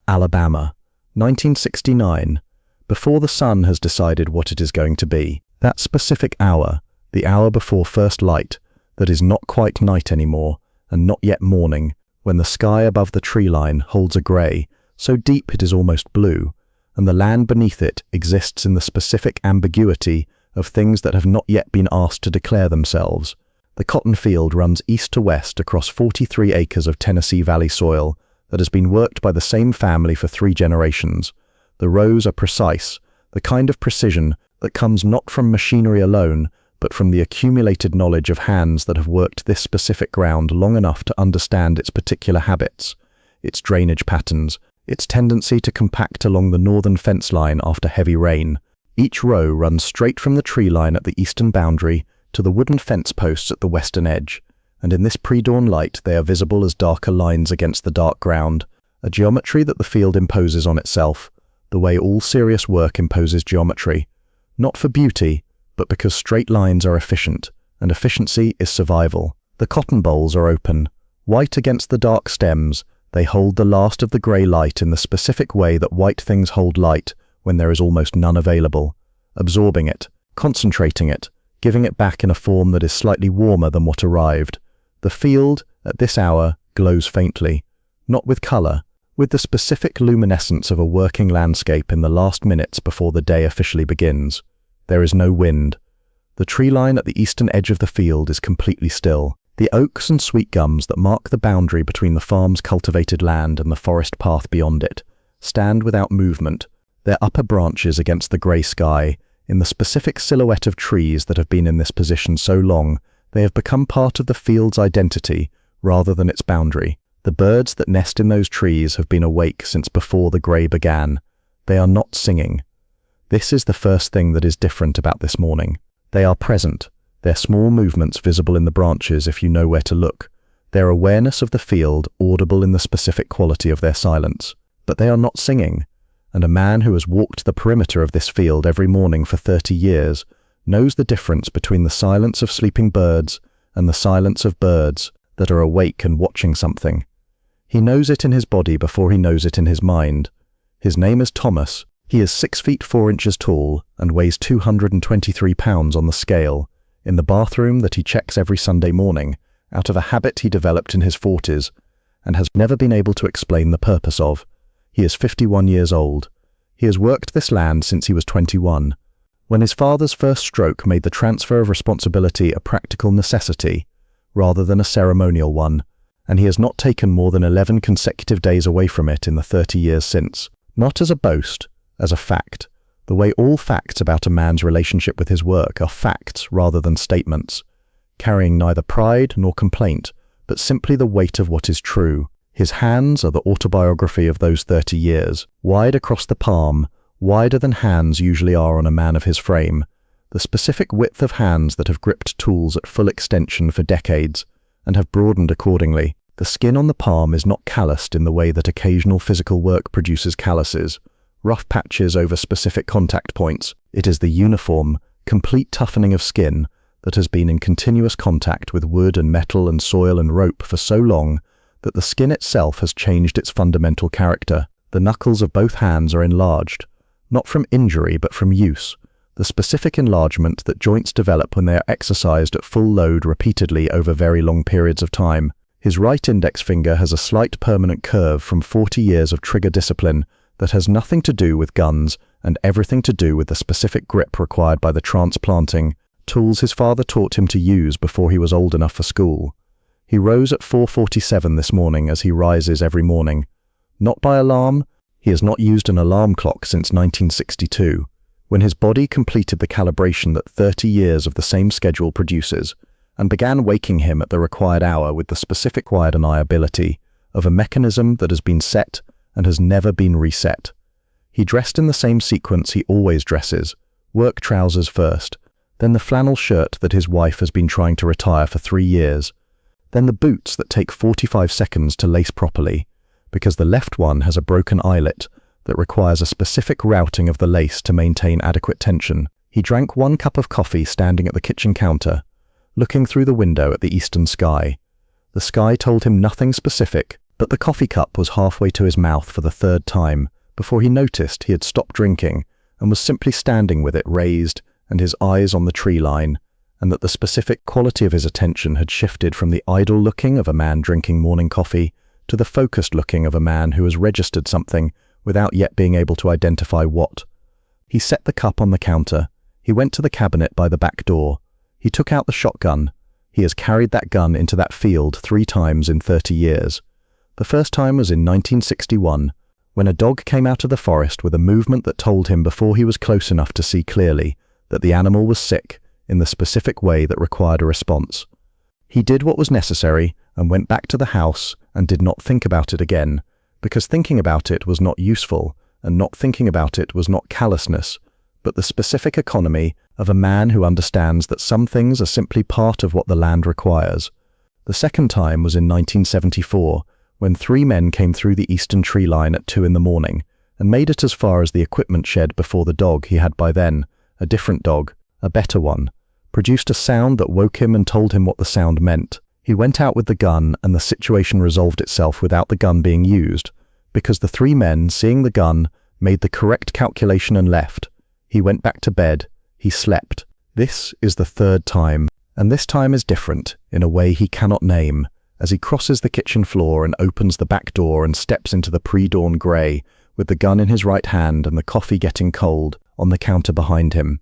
Alabama, 1969, before the sun has decided what it is going to be. That specific hour, the hour before first light, that is not quite night anymore, and not yet morning, when the sky above the tree line holds a grey, so deep it is almost blue, and the land beneath it exists in the specific ambiguity of things that have not yet been asked to declare themselves. The cotton field runs east to west across 43 acres of Tennessee Valley soil that has been worked by the same family for 3 generations. The rows are precise, the kind of precision that comes not from machinery alone, but from the accumulated knowledge of hands that have worked this specific ground long enough to understand its particular habits, its drainage patterns, its tendency to compact along the northern fence line after heavy rain. Each row runs straight from the tree line at the eastern boundary to the wooden fence posts at the western edge, and in this pre-dawn light they are visible as darker lines against the dark ground, a geometry that the field imposes on itself, the way all serious work imposes geometry, not for beauty, but because straight lines are efficient, and efficiency is survival. The cotton bolls are open. White against the dark stems, they hold the last of the grey light in the specific way that white things hold light when there is almost none available, absorbing it, concentrating it, giving it back in a form that is slightly warmer than what arrived. The field, at this hour, glows faintly, not with colour, with the specific luminescence of a working landscape in the last minutes before the day officially begins. There is no wind. The tree line at the eastern edge of the field is completely still. The oaks and sweet gums that mark the boundary between the farm's cultivated land and the forest path beyond it stand without movement, their upper branches against the grey sky, in the specific silhouette of trees that have been in this position so long, they have become part of the field's identity rather than its boundary. The birds that nest in those trees have been awake since before the grey began. They are not singing. This is the first thing that is different about this morning. They are present, their small movements visible in the branches if you know where to look, their awareness of the field audible in the specific quality of their silence. But they are not singing, and a man who has walked the perimeter of this field every morning for 30 years knows the difference between the silence of sleeping birds and the silence of birds that are awake and watching something. He knows it in his body before he knows it in his mind. His name is Thomas. He is 6 feet 4 inches tall and weighs 223 pounds on the scale, in the bathroom that he checks every Sunday morning, out of a habit he developed in his 40s, and has never been able to explain the purpose of. He is 51 years old. He has worked this land since he was 21, when his father's first stroke made the transfer of responsibility a practical necessity, rather than a ceremonial one, and he has not taken more than 11 consecutive days away from it in the 30 years since. Not as a boast, as a fact, the way all facts about a man's relationship with his work are facts rather than statements, carrying neither pride nor complaint, but simply the weight of what is true. His hands are the autobiography of those 30 years, wide across the palm, wider than hands usually are on a man of his frame, the specific width of hands that have gripped tools at full extension for decades, and have broadened accordingly. The skin on the palm is not calloused in the way that occasional physical work produces calluses, rough patches over specific contact points. It is the uniform, complete toughening of skin that has been in continuous contact with wood and metal and soil and rope for so long that the skin itself has changed its fundamental character. The knuckles of both hands are enlarged, not from injury but from use, the specific enlargement that joints develop when they are exercised at full load repeatedly over very long periods of time. His right index finger has a slight permanent curve from 40 years of trigger discipline that has nothing to do with guns and everything to do with the specific grip required by the transplanting tools his father taught him to use before he was old enough for school. He rose at 4:47 this morning, as he rises every morning. Not by alarm. He has not used an alarm clock since 1962, when his body completed the calibration that 30 years of the same schedule produces, and began waking him at the required hour with the specific required ability of a mechanism that has been set and has never been reset. He dressed in the same sequence he always dresses, work trousers first, then the flannel shirt that his wife has been trying to retire for 3 years, then the boots that take 45 seconds to lace properly, because the left one has a broken eyelet that requires a specific routing of the lace to maintain adequate tension. He drank 1 cup of coffee standing at the kitchen counter, looking through the window at the eastern sky. The sky told him nothing specific, But the coffee cup was halfway to his mouth for the third time before he noticed he had stopped drinking and was simply standing with it raised and his eyes on the tree line, and that the specific quality of his attention had shifted from the idle looking of a man drinking morning coffee to the focused looking of a man who has registered something without yet being able to identify what. He set the cup on the counter. He went to the cabinet by the back door. He took out the shotgun. He has carried that gun into that field 3 times in 30 years. The first time was in 1961, when a dog came out of the forest with a movement that told him before he was close enough to see clearly that the animal was sick in the specific way that required a response. He did what was necessary and went back to the house and did not think about it again, because thinking about it was not useful, and not thinking about it was not callousness, but the specific economy of a man who understands that some things are simply part of what the land requires. The second time was in 1974, when 3 men came through the eastern tree line at 2 in the morning and made it as far as the equipment shed before the dog he had by then, a different dog, a better one, produced a sound that woke him and told him what the sound meant. He went out with the gun and the situation resolved itself without the gun being used, because the 3 men, seeing the gun, made the correct calculation and left. He went back to bed. He slept. This is the third time, and this time is different in a way he cannot name, as he crosses the kitchen floor and opens the back door and steps into the pre-dawn grey, with the gun in his right hand and the coffee getting cold on the counter behind him.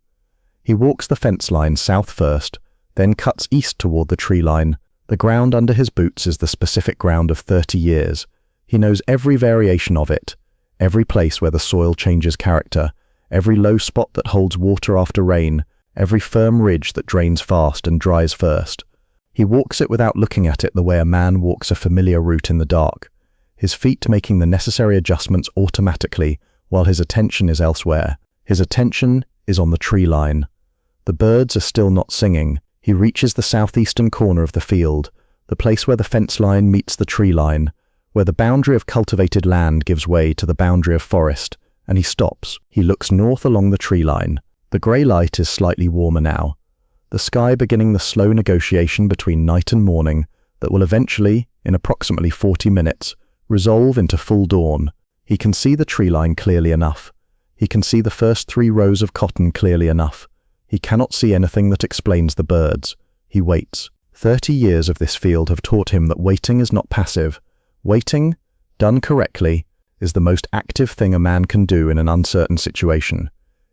He walks the fence line south first, then cuts east toward the tree line. The ground under his boots is the specific ground of 30 years. He knows every variation of it, every place where the soil changes character, every low spot that holds water after rain, every firm ridge that drains fast and dries first. He walks it without looking at it the way a man walks a familiar route in the dark, his feet making the necessary adjustments automatically while his attention is elsewhere. His attention is on the tree line. The birds are still not singing. He reaches the southeastern corner of the field, the place where the fence line meets the tree line, where the boundary of cultivated land gives way to the boundary of forest, and he stops. He looks north along the tree line. The grey light is slightly warmer now, the sky beginning the slow negotiation between night and morning that will eventually, in approximately 40 minutes, resolve into full dawn. He can see the tree line clearly enough. He can see the first 3 rows of cotton clearly enough. He cannot see anything that explains the birds. He waits. 30 years of this field have taught him that waiting is not passive. Waiting, done correctly, is the most active thing a man can do in an uncertain situation.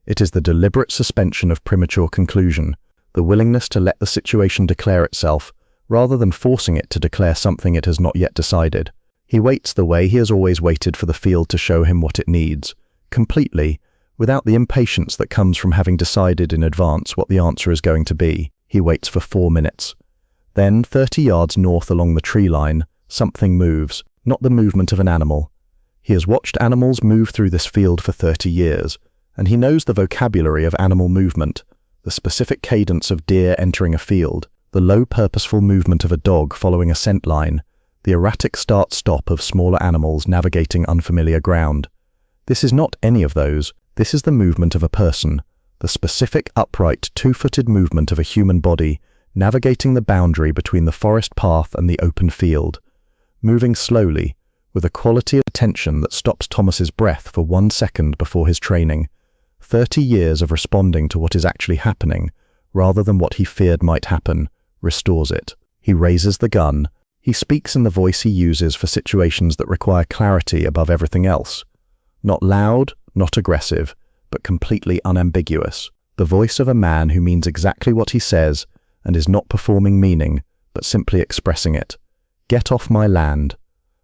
It is the deliberate suspension of premature conclusion, the willingness to let the situation declare itself, rather than forcing it to declare something it has not yet decided. He waits the way he has always waited for the field to show him what it needs, completely, without the impatience that comes from having decided in advance what the answer is going to be. He waits for 4 minutes. Then, 30 yards north along the tree line, something moves, not the movement of an animal. He has watched animals move through this field for 30 years, and he knows the vocabulary of animal movement, the specific cadence of deer entering a field, the low purposeful movement of a dog following a scent line, the erratic start-stop of smaller animals navigating unfamiliar ground. This is not any of those. This is the movement of a person, the specific upright 2-footed movement of a human body navigating the boundary between the forest path and the open field, moving slowly, with a quality of attention that stops Thomas's breath for 1 second before his training. 30 years of responding to what is actually happening, rather than what he feared might happen, restores it. He raises the gun. He speaks in the voice he uses for situations that require clarity above everything else. Not loud, not aggressive, but completely unambiguous. The voice of a man who means exactly what he says and is not performing meaning, but simply expressing it. Get off my land.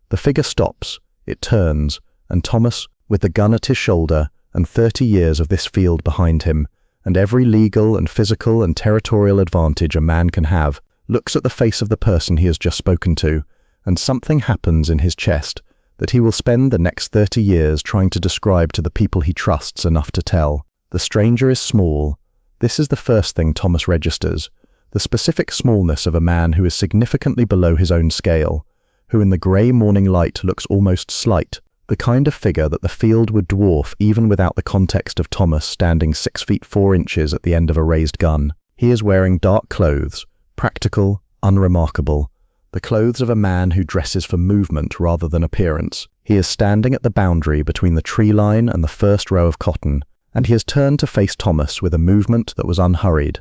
The figure stops, it turns, and Thomas, with the gun at his shoulder and 30 years of this field behind him, and every legal and physical and territorial advantage a man can have, looks at the face of the person he has just spoken to, and something happens in his chest that he will spend the next 30 years trying to describe to the people he trusts enough to tell. The stranger is small. This is the first thing Thomas registers, the specific smallness of a man who is significantly below his own scale, who in the grey morning light looks almost slight, the kind of figure that the field would dwarf even without the context of Thomas standing 6 feet 4 inches at the end of a raised gun. He is wearing dark clothes, practical, unremarkable, the clothes of a man who dresses for movement rather than appearance. He is standing at the boundary between the tree line and the first row of cotton, and he has turned to face Thomas with a movement that was unhurried.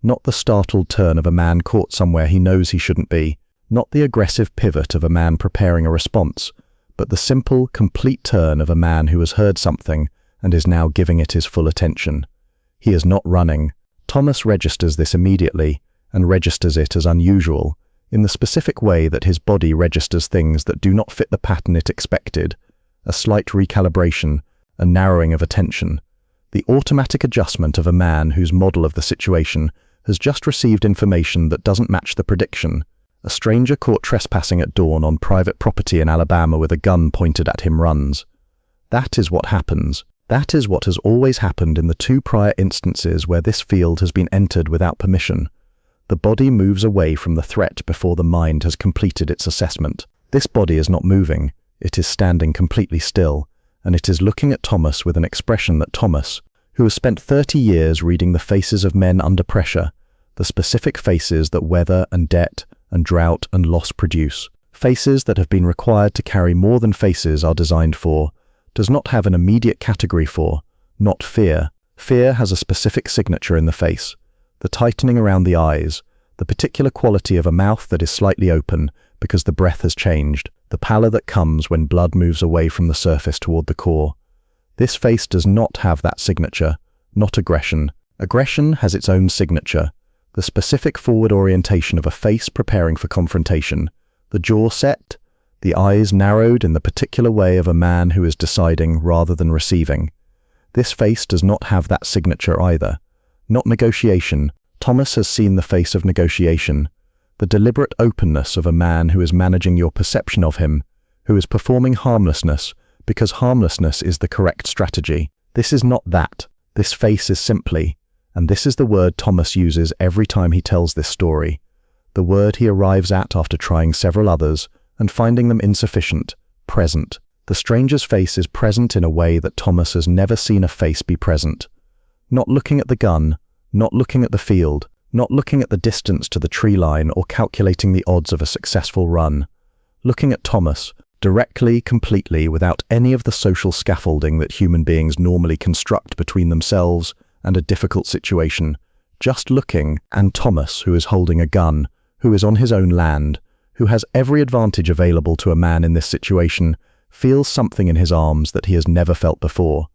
Not the startled turn of a man caught somewhere he knows he shouldn't be, not the aggressive pivot of a man preparing a response, but the simple, complete turn of a man who has heard something and is now giving it his full attention. He is not running. Thomas registers this immediately, and registers it as unusual, in the specific way that his body registers things that do not fit the pattern it expected, a slight recalibration, a narrowing of attention, the automatic adjustment of a man whose model of the situation has just received information that doesn't match the prediction. A stranger caught trespassing at dawn on private property in Alabama with a gun pointed at him runs. That is what happens. That is what has always happened in the 2 prior instances where this field has been entered without permission. The body moves away from the threat before the mind has completed its assessment. This body is not moving, it is standing completely still, and it is looking at Thomas with an expression that Thomas, who has spent 30 years reading the faces of men under pressure, the specific faces that weather and debt and drought and loss produce, faces that have been required to carry more than faces are designed for, does not have an immediate category for, not fear. Fear has a specific signature in the face, the tightening around the eyes, the particular quality of a mouth that is slightly open because the breath has changed, the pallor that comes when blood moves away from the surface toward the core. This face does not have that signature, not aggression. Aggression has its own signature, the specific forward orientation of a face preparing for confrontation, the jaw set, the eyes narrowed in the particular way of a man who is deciding rather than receiving. This face does not have that signature either. Not negotiation. Thomas has seen the face of negotiation, the deliberate openness of a man who is managing your perception of him, who is performing harmlessness, because harmlessness is the correct strategy. This is not that. This face is simply, and this is the word Thomas uses every time he tells this story, the word he arrives at after trying several others and finding them insufficient, present. The stranger's face is present in a way that Thomas has never seen a face be present. Not looking at the gun, not looking at the field, not looking at the distance to the tree line or calculating the odds of a successful run. Looking at Thomas, directly, completely, without any of the social scaffolding that human beings normally construct between themselves and a difficult situation. Just looking, and Thomas, who is holding a gun, who is on his own land, who has every advantage available to a man in this situation, feels something in his arms that he has never felt before.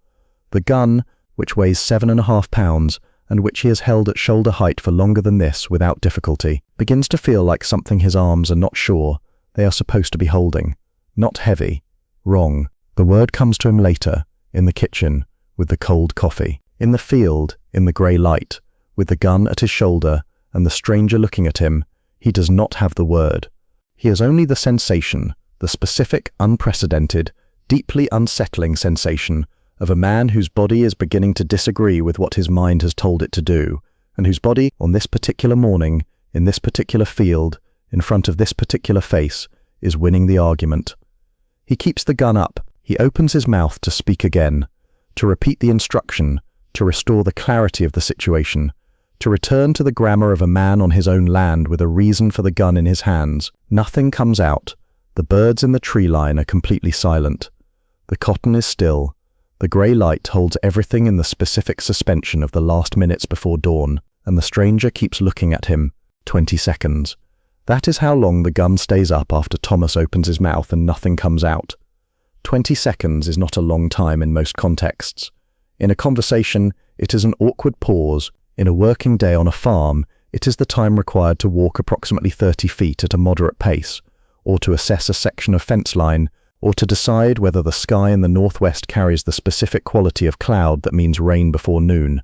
The gun, which weighs 7.5 pounds, and which he has held at shoulder height for longer than this without difficulty, begins to feel like something his arms are not sure they are supposed to be holding. Not heavy. Wrong. The word comes to him later, in the kitchen, with the cold coffee. In the field, in the grey light, with the gun at his shoulder and the stranger looking at him, he does not have the word. He has only the sensation, the specific, unprecedented, deeply unsettling sensation of a man whose body is beginning to disagree with what his mind has told it to do, and whose body, on this particular morning, in this particular field, in front of this particular face, is winning the argument. He keeps the gun up. He opens his mouth to speak again, to repeat the instruction, to restore the clarity of the situation, to return to the grammar of a man on his own land with a reason for the gun in his hands. Nothing comes out. The birds in the tree line are completely silent. The cotton is still. The grey light holds everything in the specific suspension of the last minutes before dawn, and the stranger keeps looking at him. 20 seconds. That is how long the gun stays up after Thomas opens his mouth and nothing comes out. 20 seconds is not a long time in most contexts. In a conversation, it is an awkward pause. In a working day on a farm, it is the time required to walk approximately 30 feet at a moderate pace, or to assess a section of fence line, or to decide whether the sky in the northwest carries the specific quality of cloud that means rain before noon.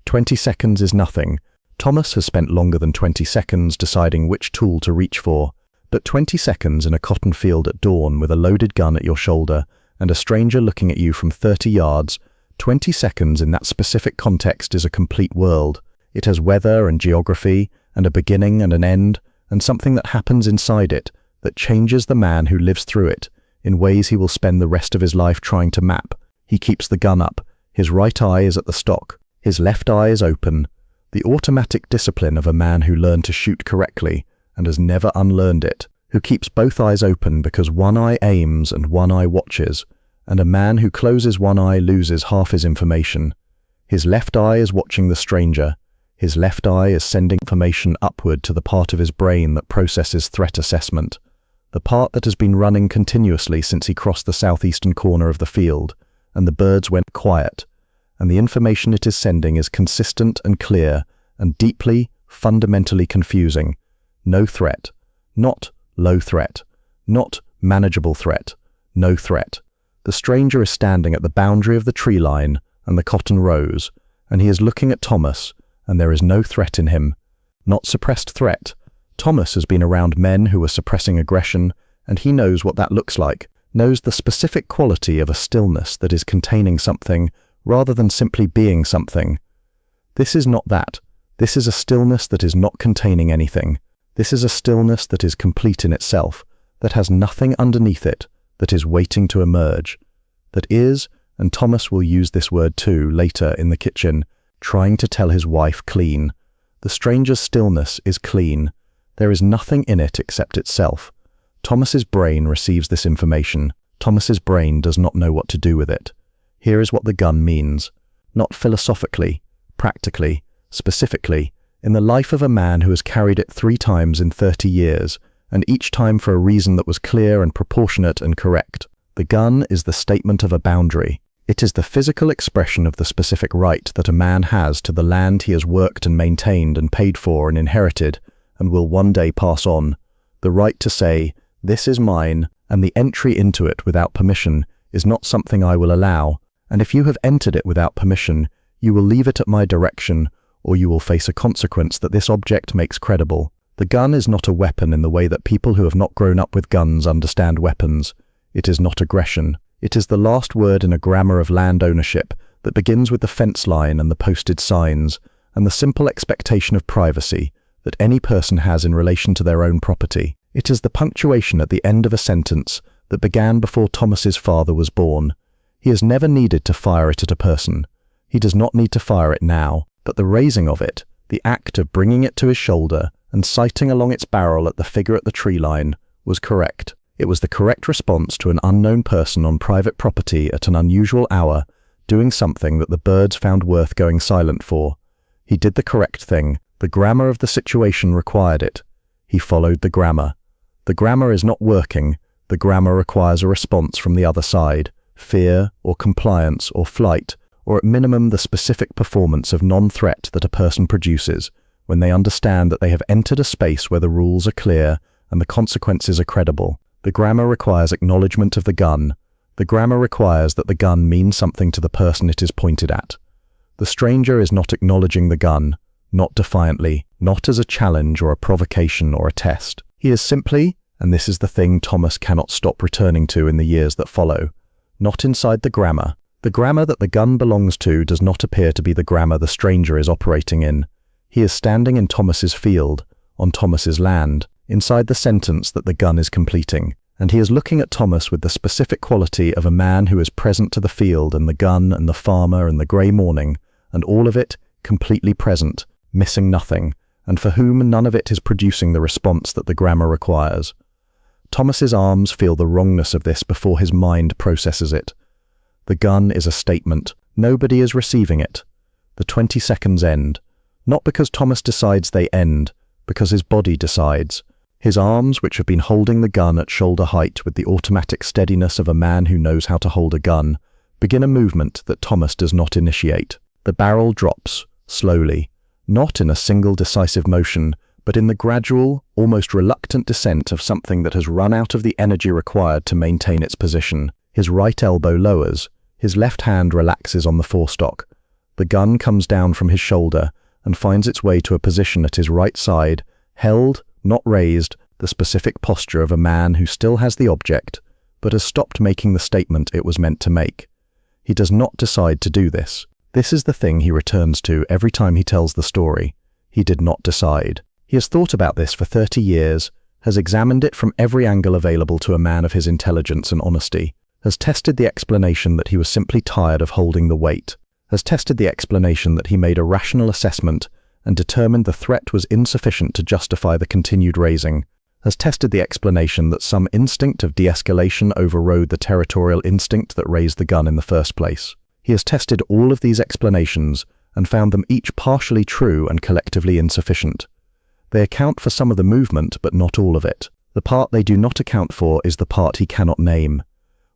20 seconds is nothing. Thomas has spent longer than 20 seconds deciding which tool to reach for, but 20 seconds in a cotton field at dawn with a loaded gun at your shoulder and a stranger looking at you from 30 yards, 20 seconds in that specific context is a complete world. It has weather and geography and a beginning and an end and something that happens inside it that changes the man who lives through it in ways he will spend the rest of his life trying to map. He keeps the gun up. His right eye is at the stock. His left eye is open. The automatic discipline of a man who learned to shoot correctly and has never unlearned it, who keeps both eyes open because one eye aims and one eye watches, and a man who closes one eye loses half his information. His left eye is watching the stranger. His left eye is sending information upward to the part of his brain that processes threat assessment, the part that has been running continuously since he crossed the southeastern corner of the field, and the birds went quiet, and the information it is sending is consistent and clear and deeply, fundamentally confusing. No threat. Not low threat. Not manageable threat. No threat. The stranger is standing at the boundary of the tree line and the cotton rows, and he is looking at Thomas, and there is no threat in him. Not suppressed threat. Thomas has been around men who are suppressing aggression, and he knows what that looks like, knows the specific quality of a stillness that is containing something rather than simply being something. This is not that. This is a stillness that is not containing anything. This is a stillness that is complete in itself, that has nothing underneath it, that is waiting to emerge. That is, and Thomas will use this word too later in the kitchen, trying to tell his wife clean. The stranger's stillness is clean. There is nothing in it except itself. Thomas's brain receives this information. Thomas's brain does not know what to do with it. Here is what the gun means. Not philosophically, practically, specifically, in the life of a man who has carried it 3 times in 30 years, and each time for a reason that was clear and proportionate and correct. The gun is the statement of a boundary. It is the physical expression of the specific right that a man has to the land he has worked and maintained and paid for and inherited, and will one day pass on. The right to say, "This is mine," and the entry into it without permission is not something I will allow, and if you have entered it without permission, you will leave it at my direction, or you will face a consequence that this object makes credible. The gun is not a weapon in the way that people who have not grown up with guns understand weapons. It is not aggression. It is the last word in a grammar of land ownership that begins with the fence line and the posted signs, and the simple expectation of privacy that any person has in relation to their own property. It is the punctuation at the end of a sentence that began before Thomas's father was born. He has never needed to fire it at a person. He does not need to fire it now, but the raising of it, the act of bringing it to his shoulder and sighting along its barrel at the figure at the tree line, was correct. It was the correct response to an unknown person on private property at an unusual hour, doing something that the birds found worth going silent for. He did the correct thing. The grammar of the situation required it. He followed the grammar. The grammar is not working. The grammar requires a response from the other side, fear or compliance or flight, or at minimum the specific performance of non-threat that a person produces when they understand that they have entered a space where the rules are clear and the consequences are credible. The grammar requires acknowledgement of the gun. The grammar requires that the gun means something to the person it is pointed at. The stranger is not acknowledging the gun, not defiantly, not as a challenge or a provocation or a test. He is simply, and this is the thing Thomas cannot stop returning to in the years that follow, not inside the grammar. The grammar that the gun belongs to does not appear to be the grammar the stranger is operating in. He is standing in Thomas's field, on Thomas's land, inside the sentence that the gun is completing, and he is looking at Thomas with the specific quality of a man who is present to the field and the gun and the farmer and the grey morning, and all of it completely present, missing nothing, and for whom none of it is producing the response that the grammar requires. Thomas's arms feel the wrongness of this before his mind processes it. The gun is a statement. Nobody is receiving it. The 20 seconds end. Not because Thomas decides they end, because his body decides. His arms, which have been holding the gun at shoulder height with the automatic steadiness of a man who knows how to hold a gun, begin a movement that Thomas does not initiate. The barrel drops, slowly, not in a single decisive motion, but in the gradual, almost reluctant descent of something that has run out of the energy required to maintain its position. His right elbow lowers. His left hand relaxes on the forestock. The gun comes down from his shoulder and finds its way to a position at his right side, held, not raised, the specific posture of a man who still has the object, but has stopped making the statement it was meant to make. He does not decide to do this. This is the thing he returns to every time he tells the story. He did not decide. He has thought about this for 30 years, has examined it from every angle available to a man of his intelligence and honesty, has tested the explanation that he was simply tired of holding the weight, has tested the explanation that he made a rational assessment and determined the threat was insufficient to justify the continued raising, has tested the explanation that some instinct of de-escalation overrode the territorial instinct that raised the gun in the first place. He has tested all of these explanations and found them each partially true and collectively insufficient. They account for some of the movement, but not all of it. The part they do not account for is the part he cannot name.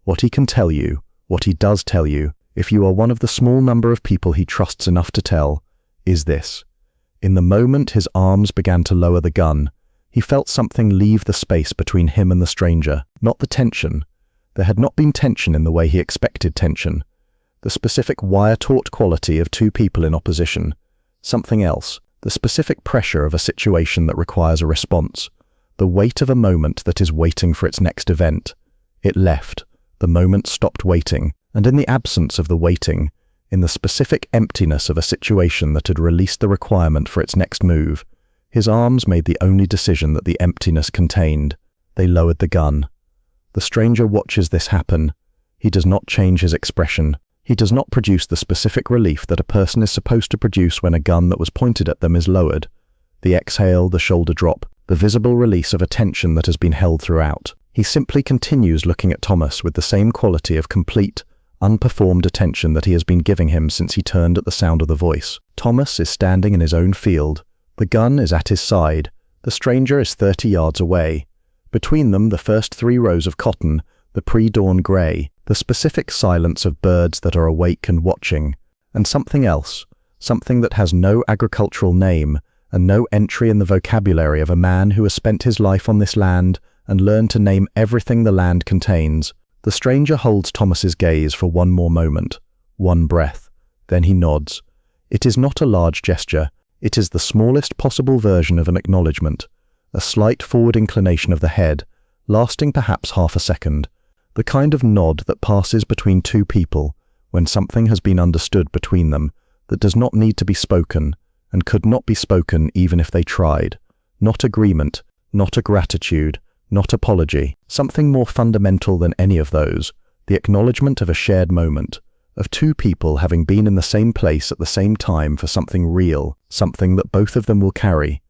What he can tell you, what he does tell you, if you are one of the small number of people he trusts enough to tell, is this. In the moment his arms began to lower the gun, he felt something leave the space between him and the stranger, not the tension. There had not been tension in the way he expected tension. The specific wire-taut quality of two people in opposition. Something else, the specific pressure of a situation that requires a response. The weight of a moment that is waiting for its next event. It left. The moment stopped waiting, and in the absence of the waiting, in the specific emptiness of a situation that had released the requirement for its next move, his arms made the only decision that the emptiness contained. They lowered the gun. The stranger watches this happen. He does not change his expression. He does not produce the specific relief that a person is supposed to produce when a gun that was pointed at them is lowered. The exhale, the shoulder drop, the visible release of a tension that has been held throughout. He simply continues looking at Thomas with the same quality of complete, unperformed attention that he has been giving him since he turned at the sound of the voice. Thomas is standing in his own field. The gun is at his side. The stranger is 30 yards away. Between them, the first 3 rows of cotton, the pre-dawn grey, the specific silence of birds that are awake and watching, and something else, something that has no agricultural name and no entry in the vocabulary of a man who has spent his life on this land and learned to name everything the land contains. The stranger holds Thomas's gaze for one more moment, one breath. Then he nods. It is not a large gesture. It is the smallest possible version of an acknowledgement, a slight forward inclination of the head, lasting perhaps half a second, the kind of nod that passes between two people when something has been understood between them that does not need to be spoken and could not be spoken even if they tried. Not agreement, not a gratitude, not apology, something more fundamental than any of those, the acknowledgement of a shared moment, of two people having been in the same place at the same time for something real, something that both of them will carry.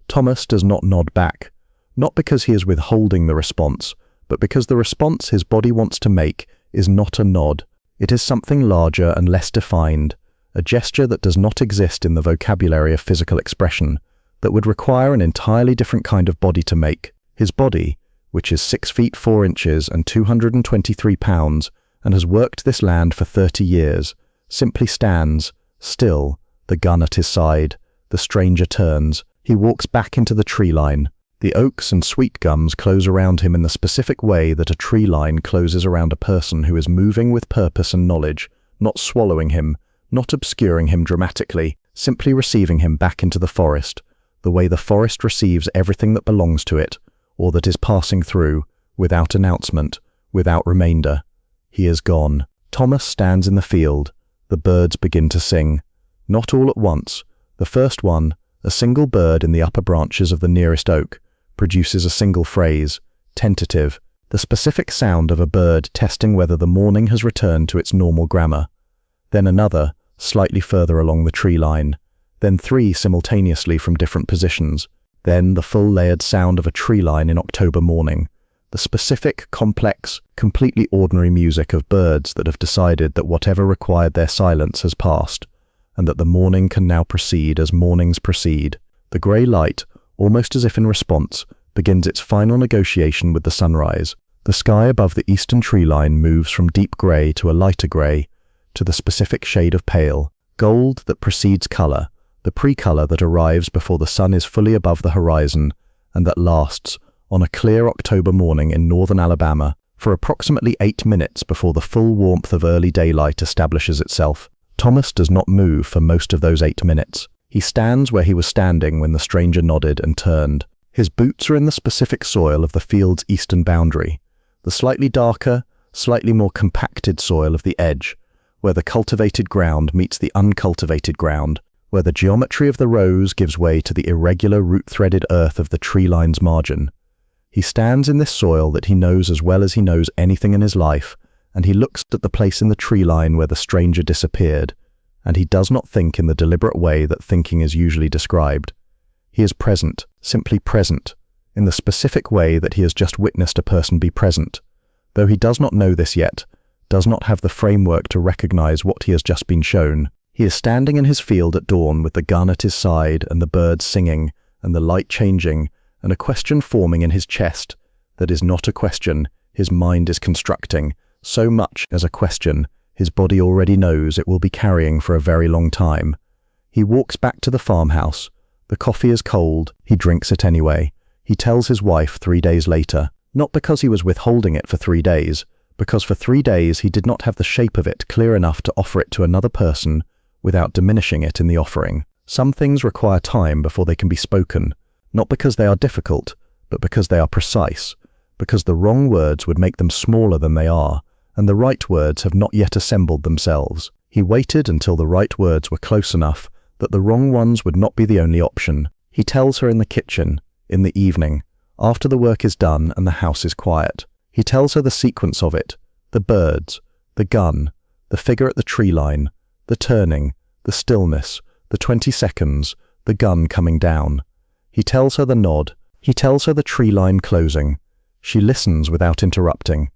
Thomas does not nod back, not because he is withholding the response, but because the response his body wants to make is not a nod. It is something larger and less defined, a gesture that does not exist in the vocabulary of physical expression, that would require an entirely different kind of body to make. His body, which is 6 feet 4 inches and 223 pounds, and has worked this land for 30 years, simply stands, still, the gun at his side. The stranger turns. He walks back into the tree line. The oaks and sweet gums close around him in the specific way that a tree line closes around a person who is moving with purpose and knowledge, not swallowing him, not obscuring him dramatically, simply receiving him back into the forest, the way the forest receives everything that belongs to it, or that is passing through, without announcement, without remainder. He is gone. Thomas stands in the field. The birds begin to sing. Not all at once. The first one, a single bird in the upper branches of the nearest oak, produces a single phrase, tentative, the specific sound of a bird testing whether the morning has returned to its normal grammar. Then another, slightly further along the tree line. Then 3 simultaneously from different positions. Then the full layered sound of a tree line in October morning. The specific, complex, completely ordinary music of birds that have decided that whatever required their silence has passed, and that the morning can now proceed as mornings proceed. The grey light, almost as if in response, begins its final negotiation with the sunrise. The sky above the eastern tree line moves from deep grey to a lighter grey, to the specific shade of pale, gold that precedes colour, the pre-colour that arrives before the sun is fully above the horizon, and that lasts, on a clear October morning in northern Alabama, for approximately 8 minutes before the full warmth of early daylight establishes itself. Thomas does not move for most of those 8 minutes. He stands where he was standing when the stranger nodded and turned. His boots are in the specific soil of the field's eastern boundary, the slightly darker, slightly more compacted soil of the edge, where the cultivated ground meets the uncultivated ground, where the geometry of the rows gives way to the irregular root-threaded earth of the tree line's margin. He stands in this soil that he knows as well as he knows anything in his life, and he looks at the place in the tree line where the stranger disappeared, and he does not think in the deliberate way that thinking is usually described. He is present, simply present, in the specific way that he has just witnessed a person be present, though he does not know this yet, does not have the framework to recognize what he has just been shown. He is standing in his field at dawn with the gun at his side and the birds singing and the light changing and a question forming in his chest that is not a question his mind is constructing, so much as a question his body already knows it will be carrying for a very long time. He walks back to the farmhouse. The coffee is cold. He drinks it anyway. He tells his wife 3 days later, not because he was withholding it for 3 days, because for 3 days he did not have the shape of it clear enough to offer it to another person without diminishing it in the offering. Some things require time before they can be spoken, not because they are difficult, but because they are precise, because the wrong words would make them smaller than they are, and the right words have not yet assembled themselves. He waited until the right words were close enough that the wrong ones would not be the only option. He tells her in the kitchen, in the evening, after the work is done and the house is quiet. He tells her the sequence of it, the birds, the gun, the figure at the tree line, the turning, the stillness, the 20 seconds, the gun coming down. He tells her the nod. He tells her the tree line closing. She listens without interrupting.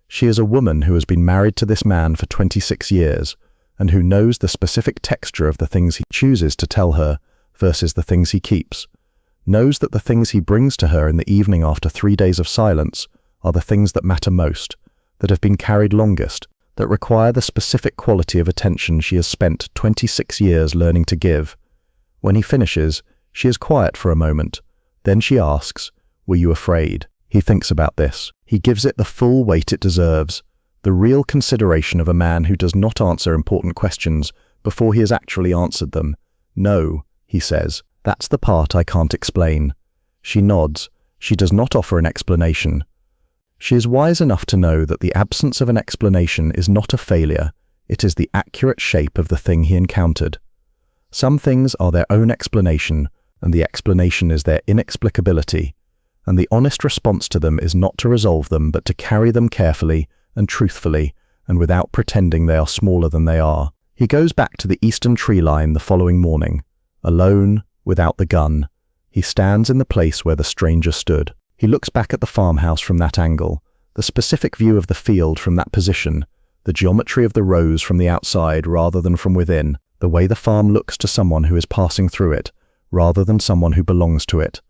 She is a woman who has been married to this man for 26 years and who knows the specific texture of the things he chooses to tell her versus the things he keeps, knows that the things he brings to her in the evening after 3 days of silence are the things that matter most, that have been carried longest, that require the specific quality of attention she has spent 26 years learning to give. When he finishes, she is quiet for a moment. Then she asks, "Were you afraid?" He thinks about this. He gives it the full weight it deserves, the real consideration of a man who does not answer important questions before he has actually answered them. "No," he says, "that's the part I can't explain." She nods. She does not offer an explanation. She is wise enough to know that the absence of an explanation is not a failure, it is the accurate shape of the thing he encountered. Some things are their own explanation, and the explanation is their inexplicability, and the honest response to them is not to resolve them but to carry them carefully and truthfully, and without pretending they are smaller than they are. He goes back to the eastern tree line the following morning, alone, without the gun. He stands in the place where the stranger stood. He looks back at the farmhouse from that angle, the specific view of the field from that position, the geometry of the rows from the outside rather than from within, the way the farm looks to someone who is passing through it, rather than someone who belongs to it.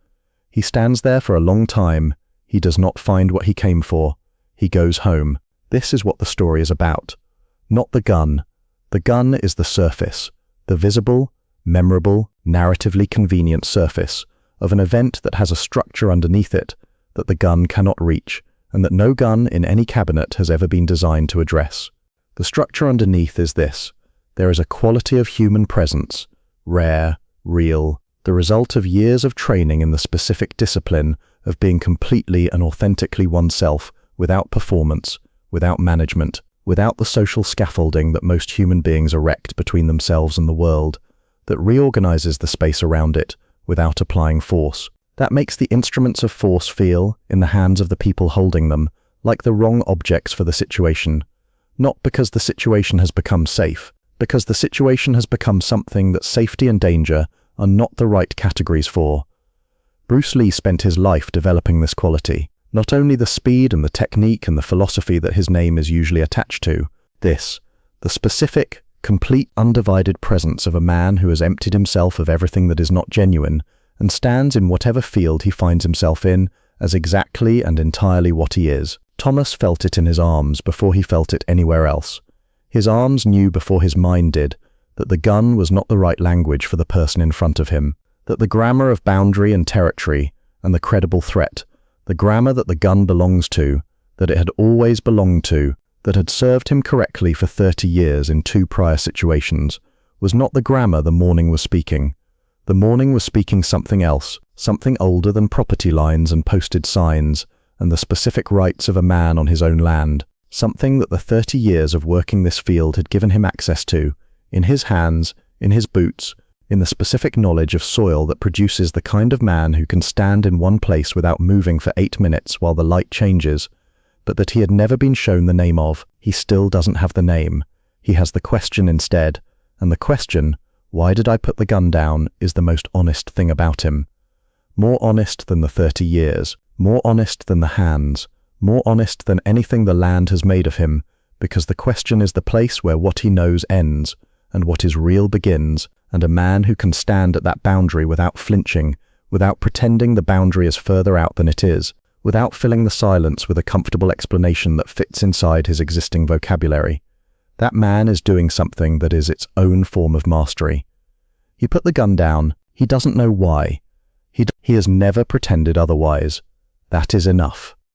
He stands there for a long time. He does not find what he came for. He goes home. This is what the story is about. Not the gun. The gun is the surface, the visible, memorable, narratively convenient surface of an event that has a structure underneath it that the gun cannot reach, and that no gun in any cabinet has ever been designed to address. The structure underneath is this. There is a quality of human presence, rare, real, the result of years of training in the specific discipline of being completely and authentically oneself, without performance, without management, without the social scaffolding that most human beings erect between themselves and the world, that reorganizes the space around it without applying force. That makes the instruments of force feel, in the hands of the people holding them, like the wrong objects for the situation. Not because the situation has become safe, because the situation has become something that safety and danger are not the right categories for. Bruce Lee spent his life developing this quality, not only the speed and the technique and the philosophy that his name is usually attached to, the specific, complete, undivided presence of a man who has emptied himself of everything that is not genuine and stands in whatever field he finds himself in as exactly and entirely what he is. Thomas felt it in his arms before he felt it anywhere else. His arms knew before his mind did that the gun was not the right language for the person in front of him, that the grammar of boundary and territory and the credible threat, the grammar that the gun belongs to, that it had always belonged to, that had served him correctly for 30 years in 2 prior situations, was not the grammar the morning was speaking. The morning was speaking something else, something older than property lines and posted signs, and the specific rights of a man on his own land, something that the 30 years of working this field had given him access to, in his hands, in his boots, in the specific knowledge of soil that produces the kind of man who can stand in one place without moving for 8 minutes while the light changes, but that he had never been shown the name of. He still doesn't have the name. He has the question instead, And the question, why did I put the gun down, is the most honest thing about him. More honest than the 30 years, more honest than the hands, more honest than anything the land has made of him, because the question is the place where what he knows ends, and what is real begins, and a man who can stand at that boundary without flinching, without pretending the boundary is further out than it is, without filling the silence with a comfortable explanation that fits inside his existing vocabulary. That man is doing something that is its own form of mastery. He put the gun down. He doesn't know why. He has never pretended otherwise. That is enough.